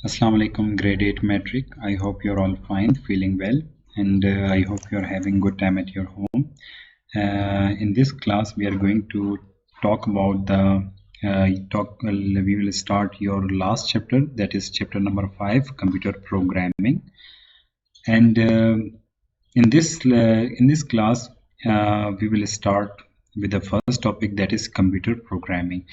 Assalamu alaikum, grade 8 metric. I hope you're all fine, feeling well, and I hope you're having good time at your home. In this class, we are going to talk about we will start your last chapter, that is chapter number 5, computer programming. And in this class, we will start with the first topic, that is computer programming.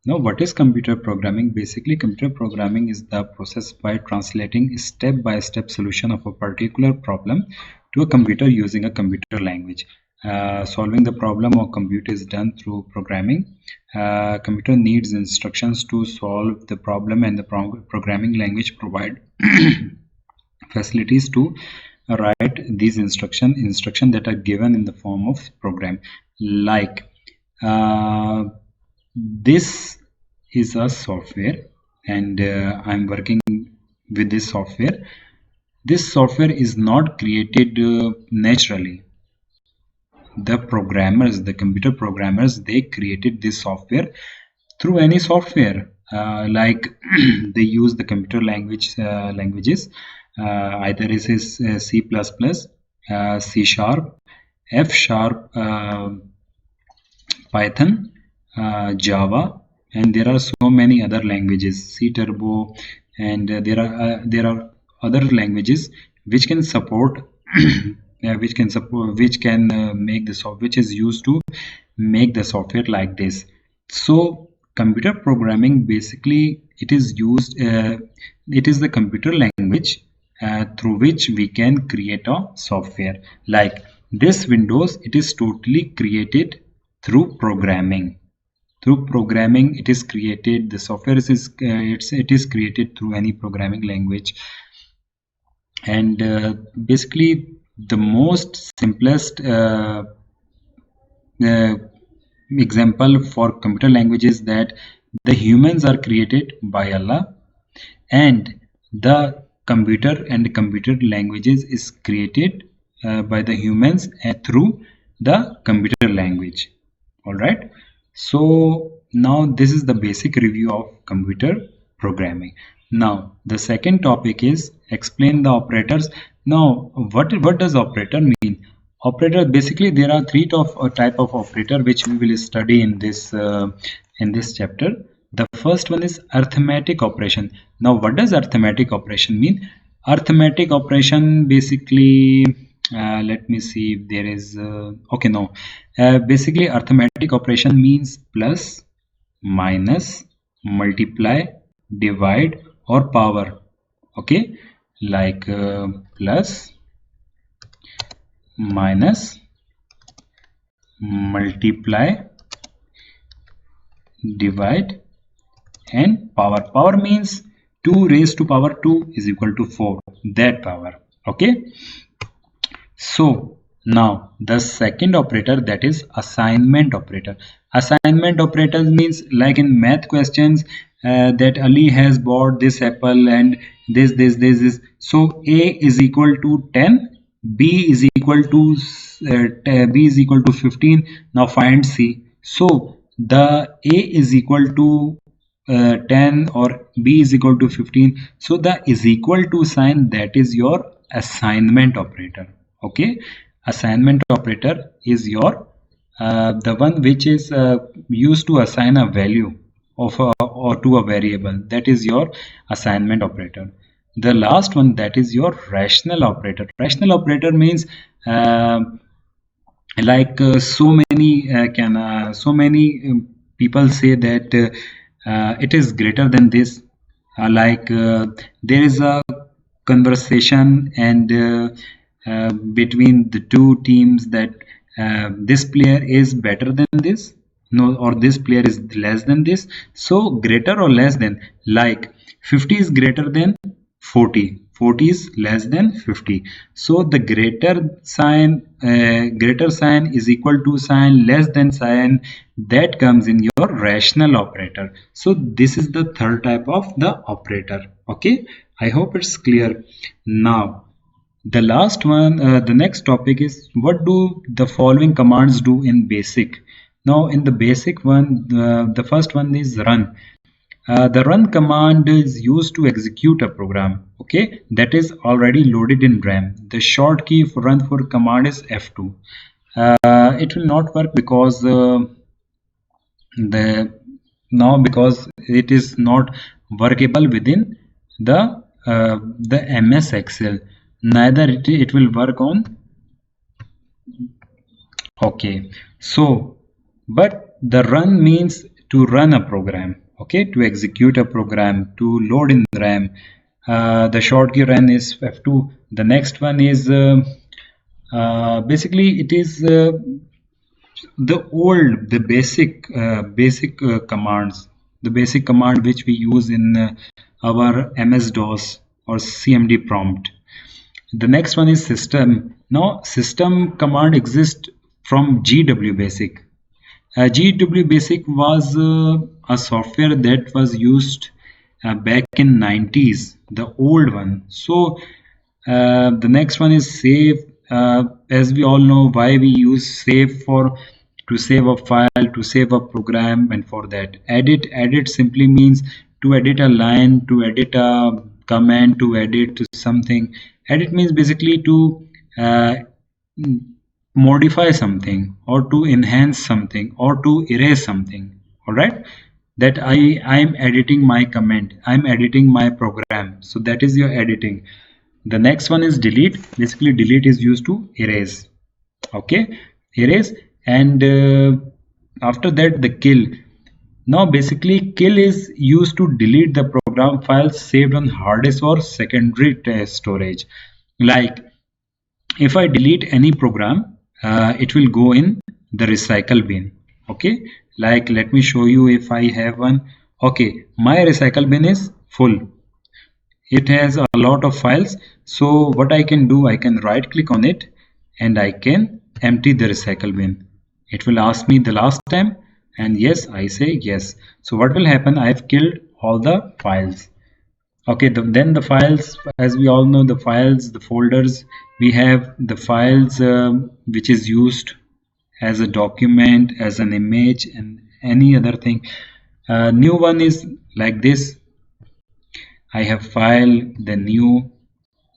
Now, what is computer programming? Basically, computer programming is the process by translating step-by-step solution of a particular problem to a computer using a computer language. Solving the problem or compute is done through programming. Computer needs instructions to solve the problem, and the programming language provide facilities to write these instruction that are given in the form of program. Like this is a software, and I'm working with this software. This software is not created naturally. The programmers, the computer programmers, they created this software through any software. Like they use the computer languages. Either it is C++, C Sharp, F Sharp, Python, Java, and there are so many other languages, C Turbo, and there are other languages which can support which can make the software, which is used to make the software like this. So computer programming, basically it is the computer language through which we can create a software. Like this Windows, it is totally created through programming. Through programming it is created. The software it is created through any programming language. And basically the most simplest example for computer language is that the humans are created by Allah, and the computer and computer languages is created by the humans through the computer language. All right, so now this is the basic review of computer programming. Now the second topic is explain the operators. Now what does operator mean? Operator, basically there are three type of operator which we will study in this chapter. The first one is arithmetic operation. Now what does arithmetic operation mean? Arithmetic operation, basically let me see if there is okay, no, basically arithmetic operation means plus, minus, multiply, divide, or power. Okay, like plus, minus, multiply, divide, and power. Power means 2 raised to power 2 is equal to 4, that power. Okay, so now the second operator, that is assignment operator. Assignment operator means, like in math questions, that Ali has bought this apple and this. So A is equal to 10, B is equal to 15. Now find C. So the A is equal to 10 or B is equal to 15. So the is equal to sign, that is your assignment operator. Okay, assignment operator is your the one which is used to assign a value of or to a variable. That is your assignment operator. The last one, that is your rational operator. Rational operator means like so many people say that it is greater than this. There is a conversation and between the two teams that this player is better than this, no, or this player is less than this. So greater or less than, like 50 is greater than 40, 40 is less than 50. So the greater sign is equal to sign, less than sign, that comes in your rational operator. So this is the third type of the operator. Okay, I hope it's clear. Now the last one, the next topic is, what do the following commands do in basic? Now in the basic one, the first one is run. The run command is used to execute a program, okay, that is already loaded in RAM. The short key for run for command is F2. It will not work because because it is not workable within the MS Excel. Neither it will work on. Okay, so but the run means to run a program, okay, to execute a program, to load in RAM. The short key run is F2. The next one is basically it is the basic commands, the basic command which we use in our MS-DOS or CMD prompt. The next one is system. Now system command exists from GW Basic. GW Basic was a software that was used back in 90s, the old one. So the next one is save. As we all know why we use save for, to save a file, to save a program, and for that edit simply means to edit a line, to edit a command, to edit something. Edit means basically to modify something or to enhance something or to erase something. All right, that I'm editing my comment, I'm editing my program, so that is your editing. The next one is delete. Basically delete is used to erase, okay, erase. And after that the kill. Now basically kill is used to delete the program files saved on hard disk or secondary storage. Like if I delete any program, it will go in the recycle bin, okay. Like let me show you if I have one. Okay, my recycle bin is full, it has a lot of files. So what I can do, I can right click on it and I can empty the recycle bin. It will ask me the last time, and yes, I say yes. So what will happen, I've killed all the files. Okay, then the files, as we all know, the files, the folders, we have the files which is used as a document, as an image, and any other thing. New one is like this. I have file, the new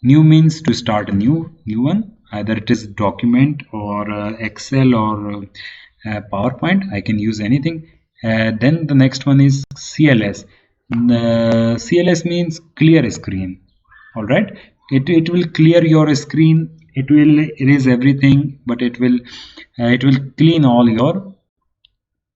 means to start a new one, either it is document or Excel or PowerPoint. I can use anything. Then the next one is CLS. CLS means clear screen. All right, it will clear your screen, it will erase everything, but it will clean all your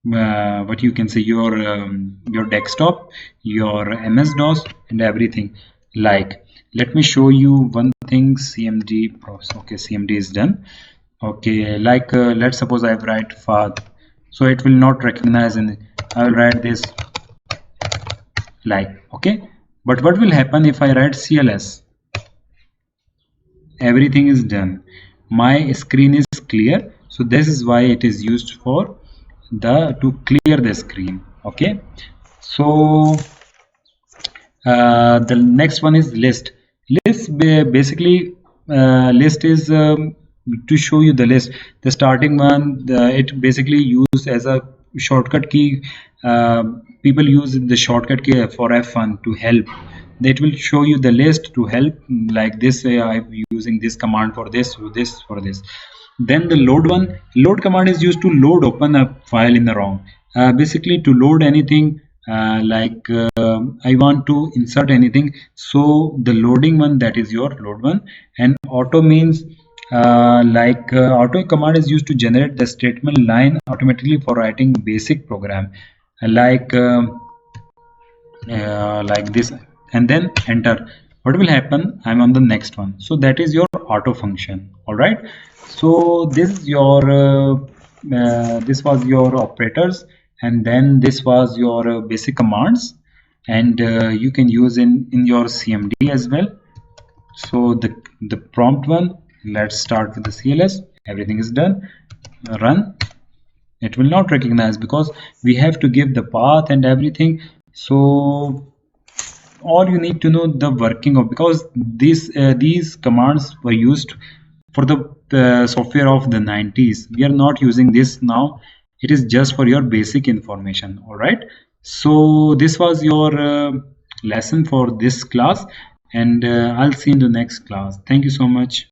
what you can say, your desktop, your MS-DOS, and everything. Like let me show you one thing. CMD process. Okay, CMD is done. Okay, like let's suppose I write FAD, so it will not recognize, and I will write this like, okay. But what will happen if I write CLS? Everything is done, my screen is clear. So this is why it is used for to clear the screen, okay. So the next one is list. Basically list is to show you the list. The starting one, it basically used as a shortcut key. People use the shortcut key for F1 to help. That will show you the list to help, like this. I'm using this command for this, for this, for this. Then the load one. Load command is used to load open a file in the ROM. Basically to load anything, like I want to insert anything, so the loading one, that is your load one. And auto means auto command is used to generate the statement line automatically for writing basic program, like this, and then enter. What will happen, I'm on the next one. So that is your auto function. All right, so this is your this was your operators, and then this was your basic commands, and you can use in your CMD as well. So the prompt one, let's start with the CLS. Everything is done. Run. It will not recognize because we have to give the path and everything. So all you need to know the working of, because these commands were used for the software of the 90s. We are not using this now. It is just for your basic information. All right, So this was your lesson for this class, and I'll see you in the next class. Thank you so much.